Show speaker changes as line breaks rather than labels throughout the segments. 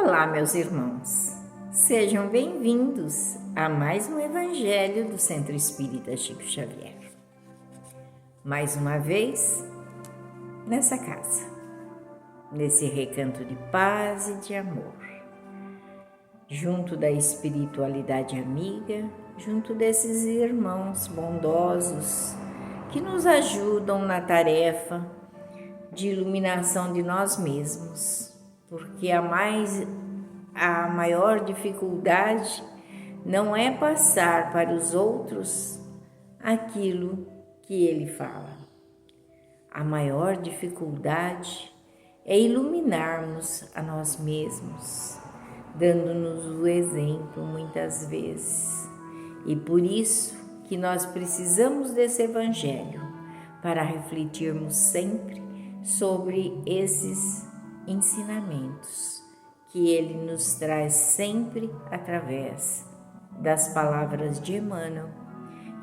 Olá, meus irmãos, sejam bem-vindos a mais um Evangelho do Centro Espírita Chico Xavier. Mais uma vez, nessa casa, nesse recanto de paz e de amor, junto da espiritualidade amiga, junto desses irmãos bondosos que nos ajudam na tarefa de iluminação de nós mesmos, porque a maior dificuldade não é passar para os outros aquilo que ele fala. A maior dificuldade é iluminarmos a nós mesmos, dando-nos o exemplo muitas vezes. E por isso que nós precisamos desse Evangelho, para refletirmos sempre sobre esses ensinamentos que ele nos traz sempre através das palavras de Emmanuel.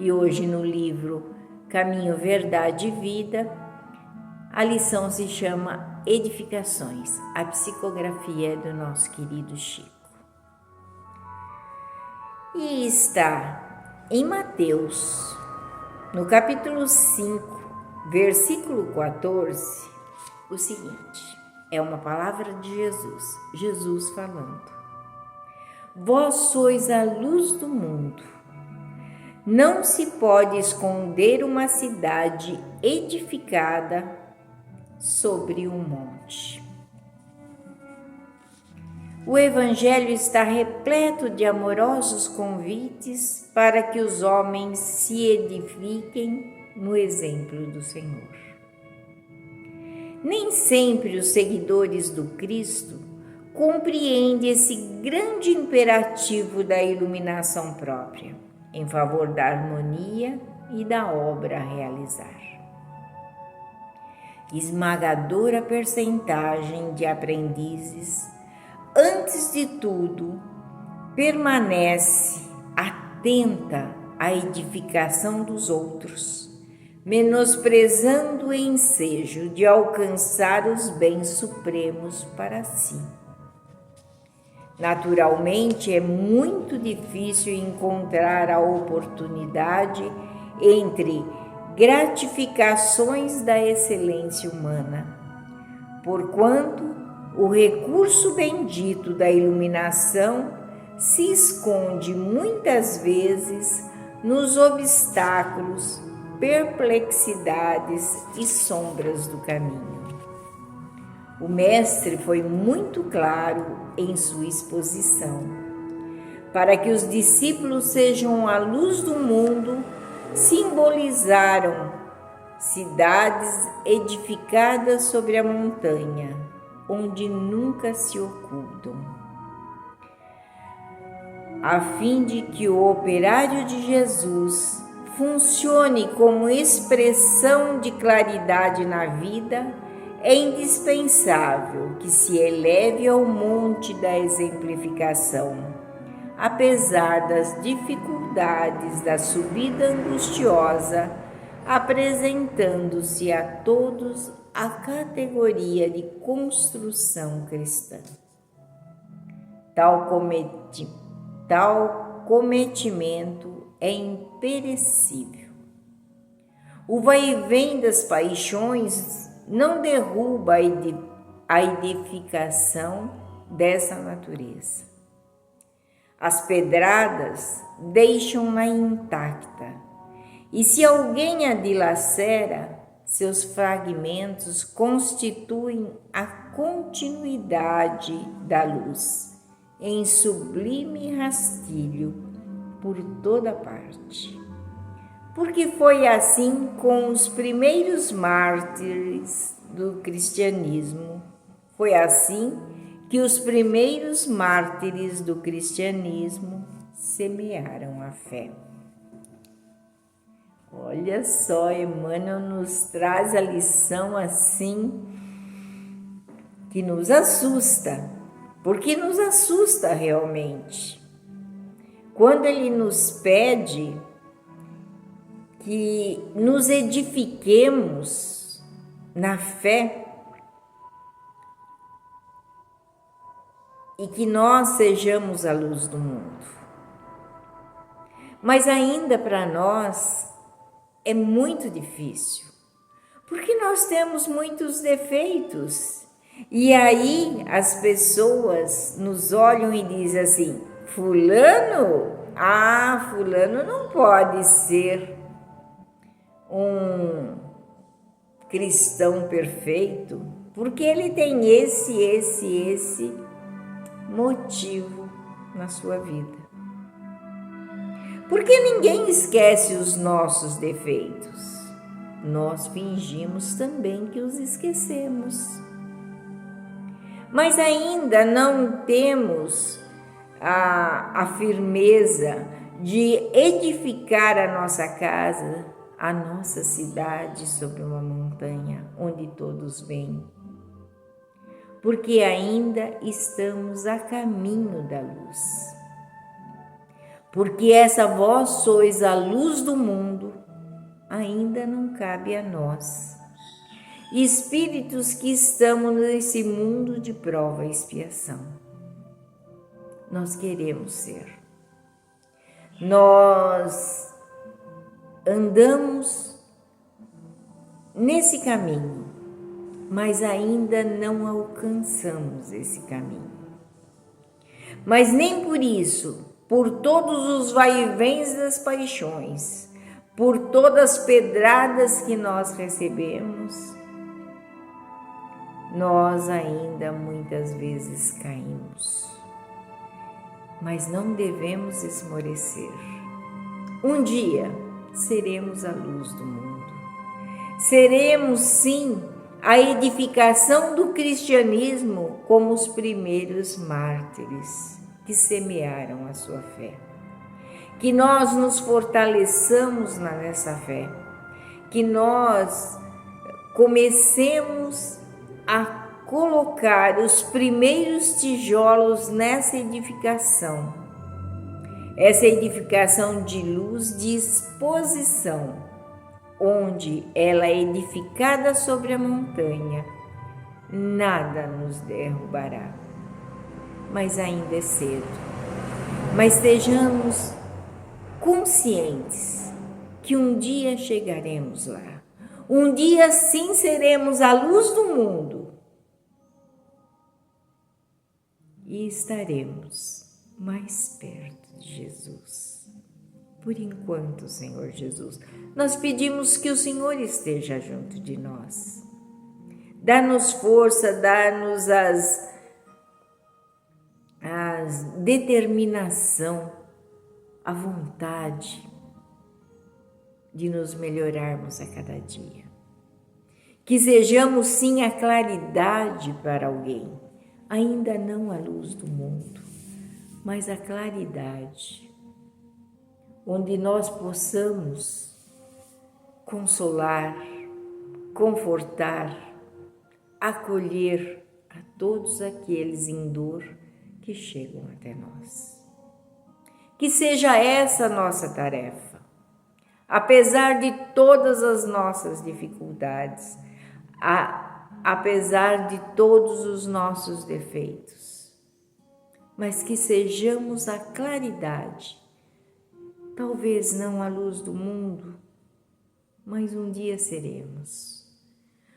E hoje no livro Caminho, Verdade e Vida, a lição se chama Edificações, a psicografia do nosso querido Chico. E está em Mateus, no capítulo 5, versículo 14, o seguinte, é uma palavra de Jesus falando: Vós sois a luz do mundo. Não se pode esconder uma cidade edificada sobre um monte. O Evangelho está repleto de amorosos convites para que os homens se edifiquem no exemplo do Senhor. Nem sempre os seguidores do Cristo compreendem esse grande imperativo da iluminação própria, em favor da harmonia e da obra a realizar. Esmagadora percentagem de aprendizes, antes de tudo, permanece atenta à edificação dos outros, menosprezando o ensejo de alcançar os bens supremos para si. Naturalmente, é muito difícil encontrar a oportunidade entre gratificações da excelência humana, porquanto o recurso bendito da iluminação se esconde muitas vezes nos obstáculos, perplexidades e sombras do caminho. O mestre foi muito claro em sua exposição. Para que os discípulos sejam a luz do mundo, simbolizaram cidades edificadas sobre a montanha, onde nunca se ocultam, a fim de que o operário de Jesus funcione como expressão de claridade na vida. É indispensável que se eleve ao monte da exemplificação, apesar das dificuldades da subida angustiosa, apresentando-se a todos a categoria de construção cristã. Tal cometimento é imperecível. O vai-vem das paixões não derruba a edificação dessa natureza. As pedradas deixam-na intacta, e se alguém a dilacera, seus fragmentos constituem a continuidade da luz, em sublime rastilho por toda parte. Porque foi assim com os primeiros mártires do cristianismo. Foi assim que os primeiros mártires do cristianismo semearam a fé. Olha só, Emmanuel nos traz a lição assim que nos assusta, porque nos assusta realmente. Quando ele nos pede que nos edifiquemos na fé, e que nós sejamos a luz do mundo. Mas ainda para nós é muito difícil, porque nós temos muitos defeitos. E aí as pessoas nos olham e dizem assim: fulano, fulano não pode ser um cristão perfeito, porque ele tem esse motivo na sua vida. Porque ninguém esquece os nossos defeitos. Nós fingimos também que os esquecemos. Mas ainda não temos a firmeza de edificar a nossa casa, a nossa cidade sobre uma montanha onde todos vêm. Porque ainda estamos a caminho da luz. Porque essa vós sois a luz do mundo, ainda não cabe a nós. Espíritos que estamos nesse mundo de prova e expiação. Nós queremos ser. Nós andamos nesse caminho, mas ainda não alcançamos esse caminho. Mas nem por isso, por todos os vai-e-vens das paixões, por todas as pedradas que nós recebemos, nós ainda muitas vezes caímos. Mas não devemos esmorecer. Um dia seremos a luz do mundo. Seremos, sim, a edificação do cristianismo como os primeiros mártires que semearam a sua fé. Que nós nos fortaleçamos nessa fé. Que nós comecemos a colocar os primeiros tijolos nessa edificação. Essa edificação de luz, de exposição, onde ela é edificada sobre a montanha, nada nos derrubará. Mas ainda é cedo. Mas estejamos conscientes que um dia chegaremos lá. Um dia sim seremos a luz do mundo e estaremos mais perto de Jesus. Por enquanto, Senhor Jesus, nós pedimos que o Senhor esteja junto de nós. Dá-nos força, dá-nos as determinação, a vontade de nos melhorarmos a cada dia. Que sejamos sim a claridade para alguém, ainda não a luz do mundo, mas a claridade, onde nós possamos consolar, confortar, acolher a todos aqueles em dor que chegam até nós. Que seja essa a nossa tarefa. Apesar de todas as nossas dificuldades, apesar de todos os nossos defeitos, mas que sejamos a claridade, talvez não a luz do mundo, mas um dia seremos.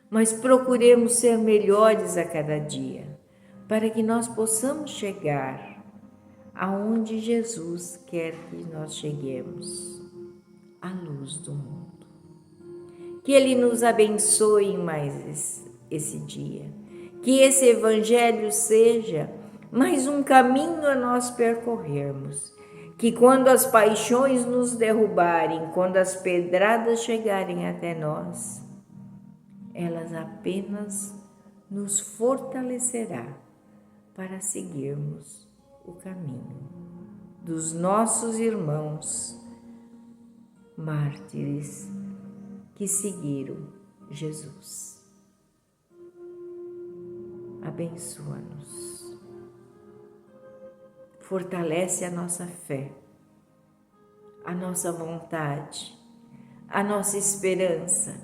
Mas procuremos ser melhores a cada dia, para que nós possamos chegar aonde Jesus quer que nós cheguemos, a luz do mundo. Que Ele nos abençoe em mais esse dia. Que esse Evangelho seja mais um caminho a nós percorrermos. Que quando as paixões nos derrubarem, quando as pedradas chegarem até nós, elas apenas nos fortalecerá para seguirmos o caminho dos nossos irmãos mártires que seguiram Jesus. Abençoa-nos, fortalece a nossa fé, a nossa vontade, a nossa esperança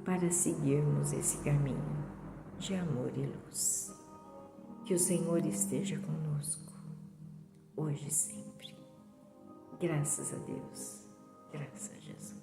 para seguirmos esse caminho de amor e luz. Que o Senhor esteja conosco, hoje e sempre. Graças a Deus, graças a Jesus.